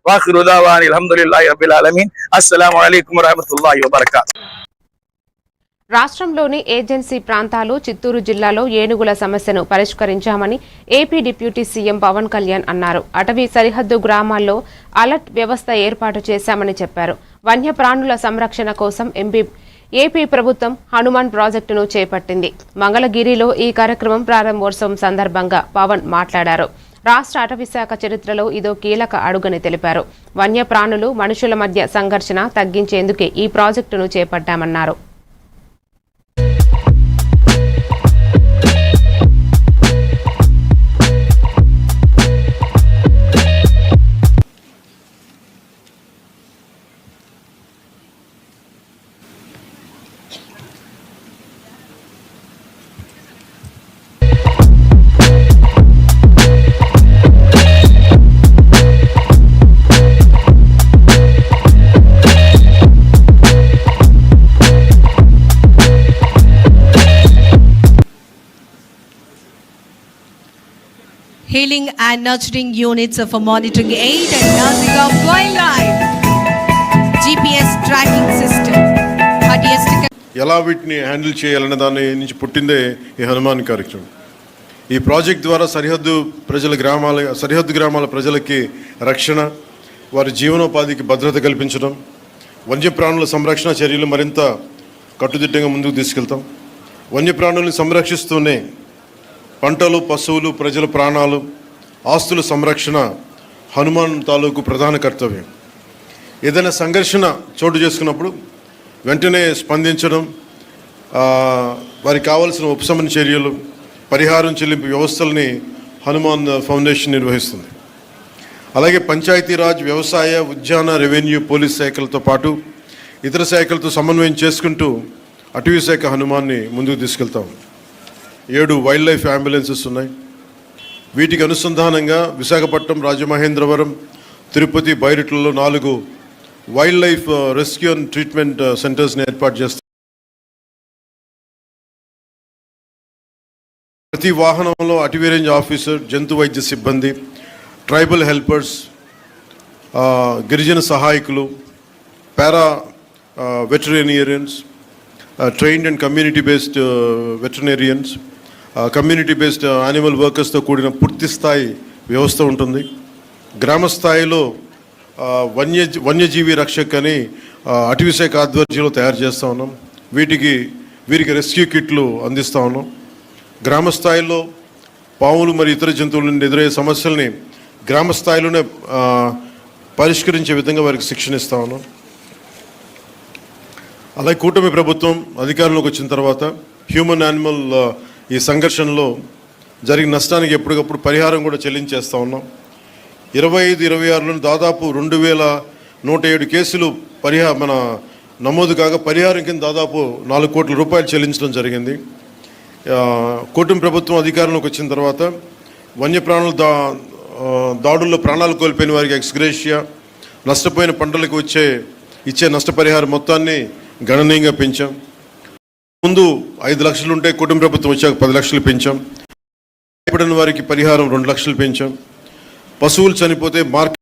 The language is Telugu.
వాఖిరు దావాని అల్హమ్దులిల్లాహి రబ్బిల్ ఆలమీన్. అస్సలాము అలైకుం వరహ్మతుల్లాహి వబరకాతుహు. రాష్ట్రంలోని ఏజెన్సీ ప్రాంతాలు చిత్తూరు జిల్లాలో ఏనుగుల సమస్యను పరిష్కరించామని AP deputy CM Pawan Kalyan అన్నారు. అటవీ సరిహద్దు గ్రామాల్లో అలర్ట్ వ్యవస్థ ఏర్పాటు చేశామని చెప్పారు. వన్యప్రాణుల సంరక్షణ కోసం ఏపీ ప్రభుత్వం హనుమాన్ ప్రాజెక్టును చేపట్టింది. మంగళగిరిలో ఈ కార్యక్రమం ప్రారంభోత్సవం సందర్భంగా పవన్ మాట్లాడారు. రాష్ట్ర అటవీ శాఖ చరిత్రలో ఇదో కీలక అడుగని తెలిపారు. వన్యప్రాణులు మనుషుల మధ్య సంఘర్షణ తగ్గించేందుకే ఈ ప్రాజెక్టును చేపట్టామన్నారు. Healing and nurturing units for monitoring aid and nursing of wildlife. GPS tracking system. ఎలా వీటిని హ్యాండిల్ చేయాలనే దాని నుంచి పుట్టిందే ఈ హనుమాన్ కార్యక్రమం. ఈ ప్రాజెక్ట్ ద్వారా సరిహద్దు గ్రామాల ప్రజలకి రక్షణ, వారి జీవనోపాధికి భద్రత కల్పించడం, వన్యప్రాణుల సంరక్షణ చర్యలు మరింత కట్టుదిట్టంగా ముందుకు తీసుకెళ్తాం. వన్యప్రాణుల్ని సంరక్షిస్తూనే పంటలు, పశువులు, ప్రజల ప్రాణాలు, ఆస్తుల సంరక్షణ హనుమాన్ తాలూకు ప్రధాన కర్తవ్యం. ఏదైనా సంఘర్షణ చోటు చేసుకున్నప్పుడు వెంటనే స్పందించడం, వారికి కావాల్సిన ఉపశమన చర్యలు, పరిహారం చెల్లింపు వ్యవస్థల్ని హనుమాన్ ఫౌండేషన్ నిర్వహిస్తుంది. అలాగే పంచాయతీరాజ్, వ్యవసాయ, ఉద్యాన, రెవెన్యూ, పోలీస్ శాఖలతో పాటు ఇతర శాఖలతో సమన్వయం చేసుకుంటూ అటవీ శాఖ హనుమాన్ని ముందుకు తీసుకెళ్తాం. 7 వైల్డ్ లైఫ్ అంబులెన్సెస్ ఉన్నాయి. వీటికి అనుసంధానంగా విశాఖపట్నం, రాజమహేంద్రవరం, తిరుపతి, బైరిట్లలో 4 wild life rescue and treatment సెంటర్స్ని ఏర్పాటు చేస్తాం. ప్రతి వాహనంలో అటవీ రేంజ్ ఆఫీసర్, జంతు వైద్య సిబ్బంది, ట్రైబల్ హెల్పర్స్, గిరిజన సహాయకులు, para veterinarians, trained and community based veterinarians, community based animal వర్కర్స్తో కూడిన పూర్తి స్థాయి వ్యవస్థ ఉంటుంది. గ్రామ స్థాయిలో వన్యజీవి రక్షక్ అని అటవీ శాఖ ఆధ్వర్యంలో తయారు చేస్తూ ఉన్నాం. వీరికి రెస్క్యూ కిట్లు అందిస్తూ ఉన్నాం. గ్రామ స్థాయిలో పాములు మరియు ఇతర జంతువుల నుండి ఎదురయ్యే సమస్యల్ని గ్రామ స్థాయిలోనే పరిష్కరించే విధంగా వారికి శిక్షణ ఇస్తూ ఉన్నాం. అలాగే కూటమి ప్రభుత్వం అధికారంలోకి వచ్చిన తర్వాత హ్యూమన్ యానిమల్ ఈ సంఘర్షణలో జరిగిన నష్టానికి ఎప్పటికప్పుడు పరిహారం కూడా చెల్లించేస్తూ ఉన్నాం. 25-26లో దాదాపు 2107 కేసులు నమోదు కాగా పరిహారం కింద దాదాపు 4 కోట్ల రూపాయలు చెల్లించడం జరిగింది. కూటమి ప్రభుత్వం అధికారంలోకి వచ్చిన తర్వాత వన్యప్రాణుల దాడుల్లో ప్రాణాలు కోల్పోయిన వారికి ఎక్స్గ్రేషియా, నష్టపోయిన పంటలకు ఇచ్చే నష్టపరిహారం మొత్తాన్ని గణనీయంగా పెంచాం. ముందు 5 లక్షలు ఉంటే కుటుంబ ప్రభుత్వం వచ్చాక 10 లక్షలు పెంచాం. భయపడిన వారికి పరిహారం 2 లక్షలు పెంచాం. పశువులు చనిపోతే మార్కెట్